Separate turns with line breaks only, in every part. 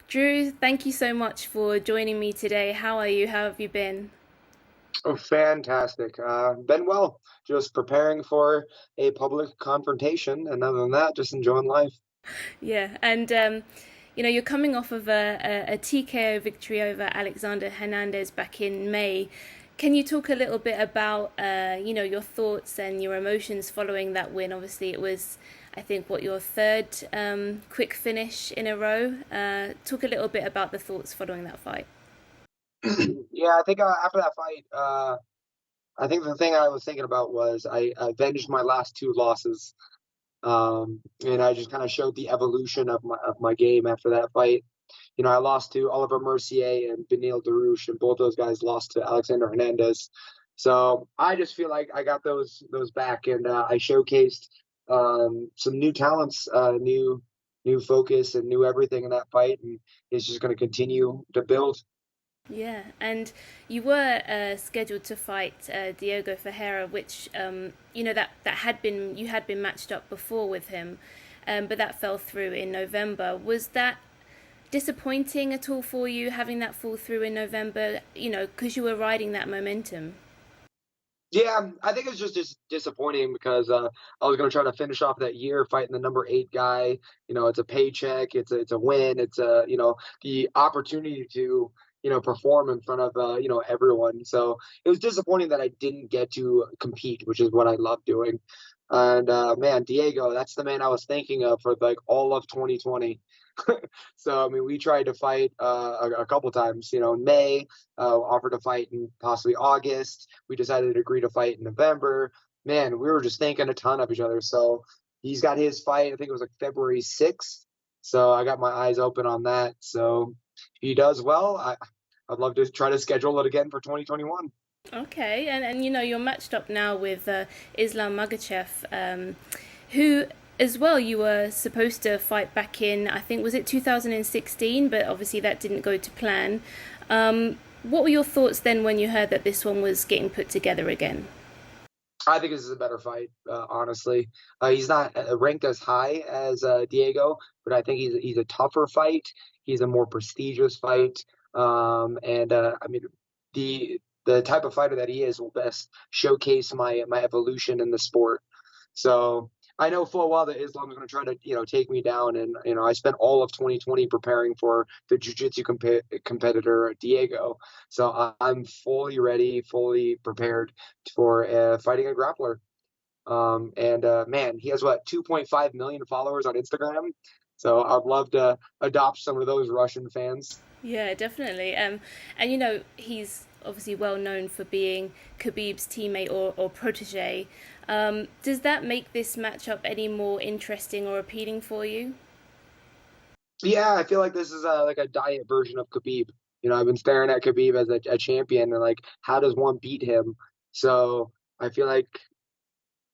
Drew, thank you so much for joining me today. How are you? How have you been?
Oh, fantastic. Been well, just preparing for a public confrontation, and other than that, just enjoying life.
Yeah, and you're coming off of a TKO victory over Alexander Hernandez back in May. Can you talk a little bit about, your thoughts and your emotions following that win? Obviously, it was, I think, what, your third quick finish in a row. Talk a little bit about the thoughts following that fight.
Yeah, I think after that fight, I think the thing I was thinking about was I avenged my last two losses, and I just kind of showed the evolution of my game after that fight. I lost to Oliver Mercier and Beneil Dariush, and both those guys lost to Alexander Hernandez. So I just feel like I got those back, and I showcased some new talents, new focus, and new everything in that fight, and it's just going to continue to build.
Yeah, and you were scheduled to fight Diego Ferreira, which that had been you had been matched up before with him, but that fell through in November. Was that disappointing at all for you having that fall through in November? Because you were riding that momentum.
Yeah, I think it's just disappointing because I was going to try to finish off that year fighting the number 8 guy. It's a paycheck, it's a win, it's the opportunity to perform in front of everyone. So it was disappointing that I didn't get to compete, which is what I love doing. And man, Diego, that's the man I was thinking of for like all of 2020. So I mean, we tried to fight a couple times. In May, offered to fight in possibly August. We decided to agree to fight in November. Man, we were just thinking a ton of each other. So he's got his fight. I think it was like February 6th. So I got my eyes open on that. So if he does well, I'd love to try to schedule it again for 2021.
Okay, and you're matched up now with Islam Makhachev, who as well you were supposed to fight back in, I think, was it 2016, but obviously that didn't go to plan. What were your thoughts then when you heard that this one was getting put together again?
I think this is a better fight, honestly. He's not ranked as high as Diego, but I think he's a tougher fight. He's a more prestigious fight, and I mean the type of fighter that he is will best showcase my evolution in the sport. So I know full well that Islam is going to try to take me down, and I spent all of 2020 preparing for the jiu-jitsu competitor Diego. So I'm fully ready, fully prepared for fighting a grappler. And man, he has what 2.5 million followers on Instagram. So I'd love to adopt some of those Russian fans.
Yeah, definitely. And he's obviously well known for being Khabib's teammate or protege. Does that make this matchup any more interesting or appealing for you?
Yeah, I feel like this is like a diet version of Khabib. I've been staring at Khabib as a champion, and like, how does one beat him? So I feel like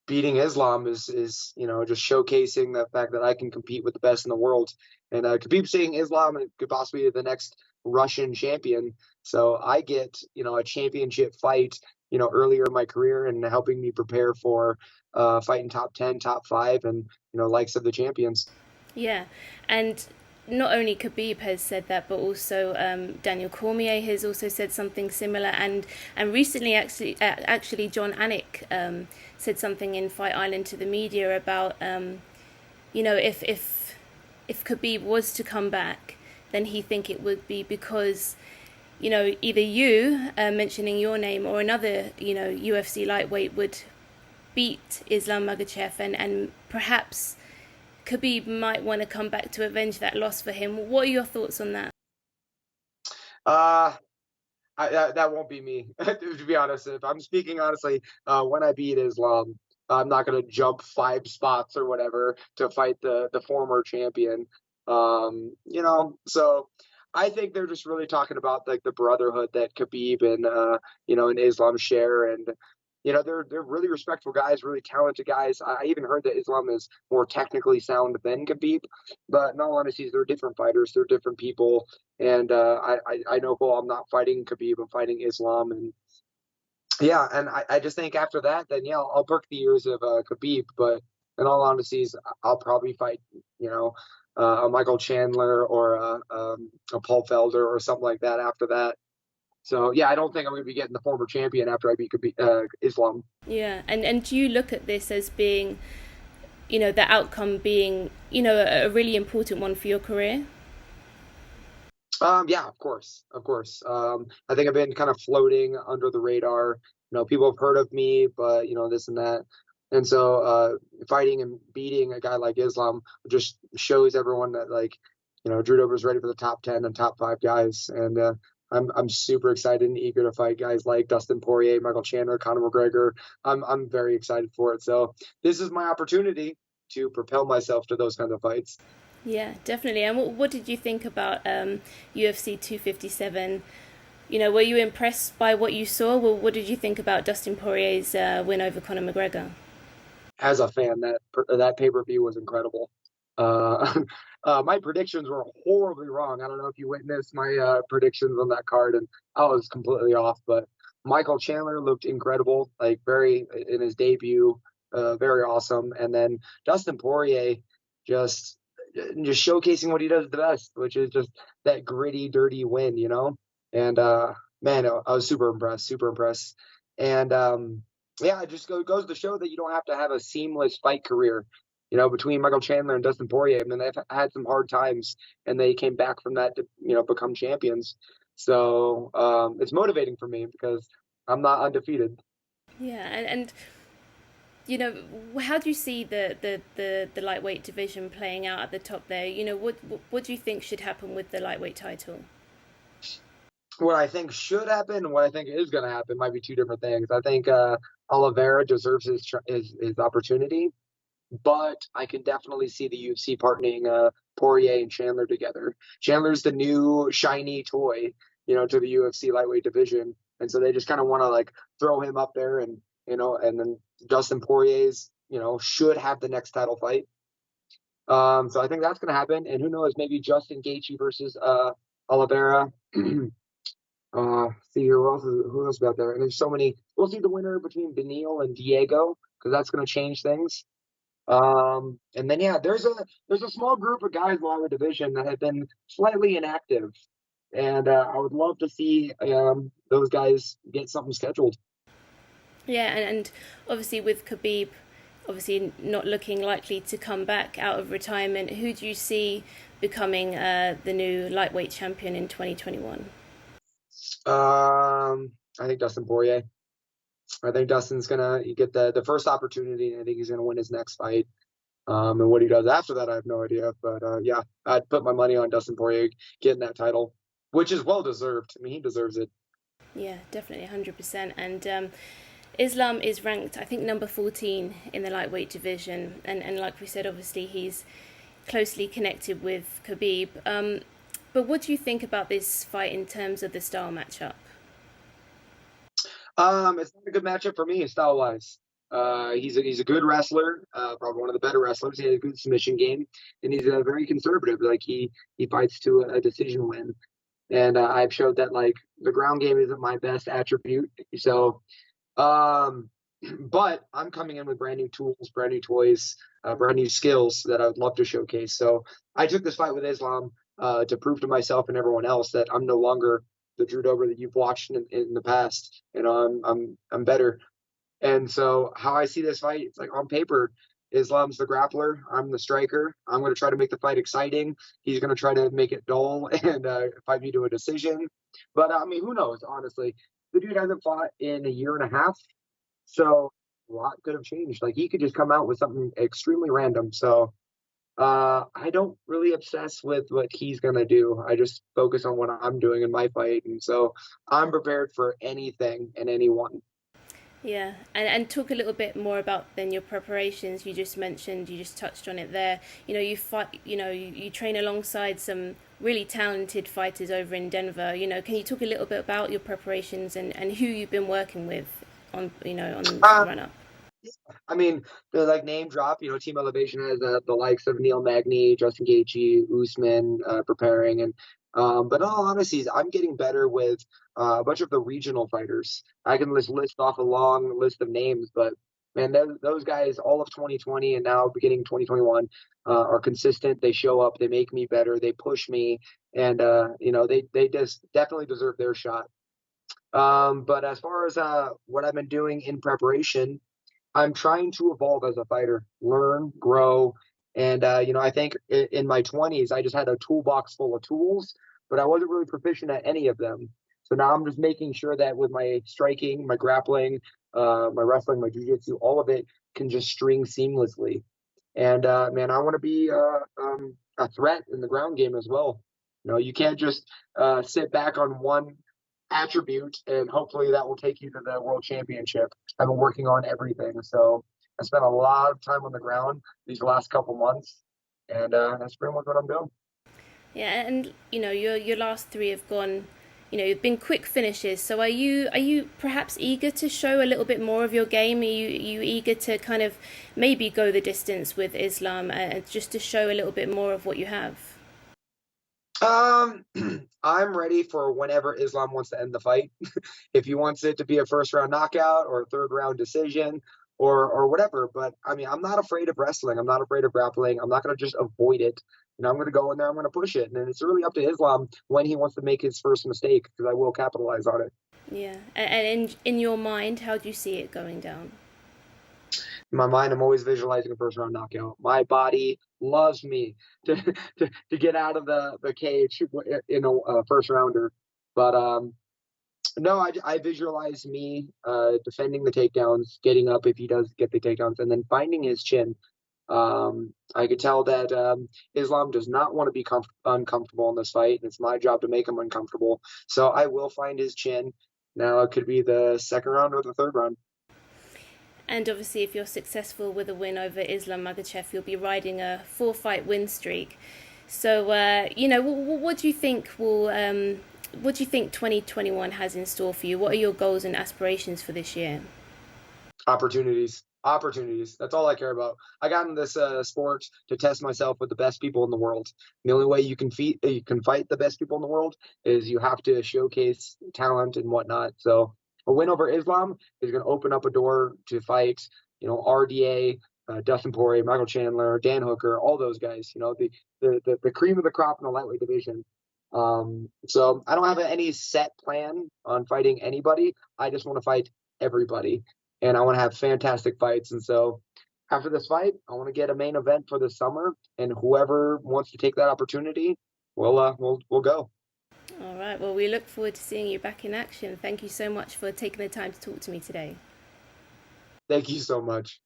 beating Islam is just showcasing the fact that I can compete with the best in the world. And Khabib seeing Islam could possibly be the next Russian champion. So I get a championship fight earlier in my career and helping me prepare for fighting top 10, top 5, and likes of the champions.
Yeah, and not only Khabib has said that, but also Daniel Cormier has also said something similar, and recently actually John Anik said something in Fight Island to the media about if Khabib was to come back, then he think it would be because either you mentioning your name or another UFC lightweight would beat Islam Makhachev, and perhaps Khabib might want to come back to avenge that loss for him. What are your thoughts on that?
Uh, that won't be me, to be honest. If I'm speaking honestly, when I beat Islam, I'm not going to jump 5 spots or whatever to fight the former champion. So I think they're just really talking about like the brotherhood that Khabib and and Islam share, and they're really respectful guys, really talented guys. I even heard that Islam is more technically sound than Khabib, but in all honesty, they're different fighters, they're different people, and I know, well, I'm not fighting Khabib, I'm fighting Islam, and yeah, and I just think after that, then yeah, I'll book the years of Khabib, but in all honesty, I'll probably fight, you know, a Michael Chandler or a Paul Felder or something like that after that. So yeah, I don't think I'm going to be getting the former champion after I beat Islam.
Yeah, and do you look at this as being, the outcome being, a really important one for your career?
Yeah, of course, of course. I think I've been kind of floating under the radar. People have heard of me, but this and that. And so, fighting and beating a guy like Islam just shows everyone that Drew Dober's ready for the top 10 and top 5 guys. And I'm super excited and eager to fight guys like Dustin Poirier, Michael Chandler, Conor McGregor. I'm very excited for it. So this is my opportunity to propel myself to those kinds of fights.
Yeah, definitely. And what did you think about UFC 257? Were you impressed by what you saw? Well, what did you think about Dustin Poirier's win over Conor McGregor?
As a fan, that pay-per-view was incredible. Uh, my predictions were horribly wrong. I don't know if you witnessed my predictions on that card, and I was completely off. But Michael Chandler looked incredible, like very in his debut, very awesome. And then Dustin Poirier just just showcasing what he does the best, which is just that gritty, dirty win. And man, I was super impressed, super impressed. And yeah, it just goes to show that you don't have to have a seamless fight career. Between Michael Chandler and Dustin Poirier, I mean, they've had some hard times, and they came back from that to become champions. So it's motivating for me because I'm not undefeated.
Yeah, and how do you see the lightweight division playing out at the top there? What do you think should happen with the lightweight title?
What I think should happen and what I think is going to happen might be two different things. I think Oliveira deserves his opportunity, but I can definitely see the UFC partnering Poirier and Chandler together. Chandler's the new shiny toy, to the UFC lightweight division, and so they just kind of want to throw him up there, and then Dustin Poirier's, should have the next title fight. So I think that's going to happen, and who knows, maybe Justin Gaethje versus Oliveira. See who else about there, and there's so many. We'll see the winner between Beneil and Diego because that's going to change things. And then yeah, there's a small group of guys in our division that have been slightly inactive, and I would love to see those guys get something scheduled.
Yeah, and obviously with Khabib, obviously not looking likely to come back out of retirement, who do you see becoming the new lightweight champion in 2021?
I think Dustin Poirier. I think Dustin's gonna get the first opportunity, and I think he's gonna win his next fight. And what he does after that, I have no idea. But yeah, I'd put my money on Dustin Poirier getting that title, which is well deserved. I mean, he deserves it.
Yeah, definitely 100%. And Islam is ranked, I think, number 14 in the lightweight division. And like we said, obviously, he's closely connected with Khabib. But what do you think about this fight in terms of the style matchup?
It's not a good matchup for me, style wise. He's a good wrestler, probably one of the better wrestlers. He has a good submission game, and he's very conservative. Like he fights to a decision win, and I've showed that the ground game isn't my best attribute. So, um, but I'm coming in with brand new tools, brand new toys, brand new skills that I would love to showcase. So I took this fight with Islam to prove to myself and everyone else that I'm no longer the Drew Dober that you've watched in the past. I'm better. And so how I see this fight, it's like on paper, Islam's the grappler. I'm the striker. I'm going to try to make the fight exciting. He's going to try to make it dull and fight me to a decision. But I mean, who knows? Honestly, the dude hasn't fought in a year and a half, so a lot could have changed. Like he could just come out with something extremely random. So I don't really obsess with what he's gonna do. I just focus on what I'm doing in my fight, and so I'm prepared for anything and anyone.
Yeah, and talk a little bit more about then your preparations. You just mentioned, you just touched on it there. You fight, you train alongside some really talented fighters over in Denver. Can you talk a little bit about your preparations and who you've been working with on the run up?
I mean, the name drop. Team Elevation has the likes of Neil Magny, Justin Gaethje, Usman preparing, and but in all honesty, I'm getting better with a bunch of the regional fighters. I can list off a long list of names, but man, those guys, all of 2020 and now beginning 2021, are consistent. They show up, they make me better, they push me, and they just definitely deserve their shot. But as far as what I've been doing in preparation, I'm trying to evolve as a fighter, learn, grow. And, I think in my 20s, I just had a toolbox full of tools, but I wasn't really proficient at any of them. So now I'm just making sure that with my striking, my grappling, my wrestling, my jiu-jitsu, all of it can just string seamlessly. And, man, I want to be a threat in the ground game as well. You can't just sit back on one attribute and hopefully that will take you to the world championship. I've been working on everything. So I spent a lot of time on the ground these last couple months, and that's pretty much what I'm doing.
Yeah, and your last three have gone, you've been quick finishes. So are you perhaps eager to show a little bit more of your game? Are you eager to kind of maybe go the distance with Islam, just to show a little bit more of what you have?
Um, I'm ready for whenever Islam wants to end the fight. If he wants it to be a first round knockout or a third round decision or whatever. But I mean, I'm not afraid of wrestling. I'm not afraid of grappling. I'm not going to just avoid it. I'm going to go in there. I'm going to push it. And then it's really up to Islam when he wants to make his first mistake because I will capitalize on it.
Yeah, and in your mind, how do you see it going down?
In my mind, I'm always visualizing a first round knockout. My body loves me to to get out of the cage in a first rounder. But no, I visualize me defending the takedowns, getting up if he does get the takedowns, and then finding his chin. I could tell that Islam does not want to be uncomfortable in this fight, and it's my job to make him uncomfortable. So I will find his chin. Now it could be the second round or the third round.
And obviously, if you're successful with a win over Islam Makhachev, you'll be riding a four-fight win streak. So, what do you think what do you think 2021 has in store for you? What are your goals and aspirations for this year?
Opportunities, opportunities. That's all I care about. I got in this sport to test myself with the best people in the world. The only way you can fight the best people in the world is you have to showcase talent and whatnot. So a win over Islam is going to open up a door to fight, RDA, Dustin Poirier, Michael Chandler, Dan Hooker, all those guys. The cream of the crop in the lightweight division. So I don't have any set plan on fighting anybody. I just want to fight everybody, and I want to have fantastic fights. And so after this fight, I want to get a main event for the summer, and whoever wants to take that opportunity, we'll go.
All right. Well, we look forward to seeing you back in action. Thank you so much for taking the time to talk to me today.
Thank you so much.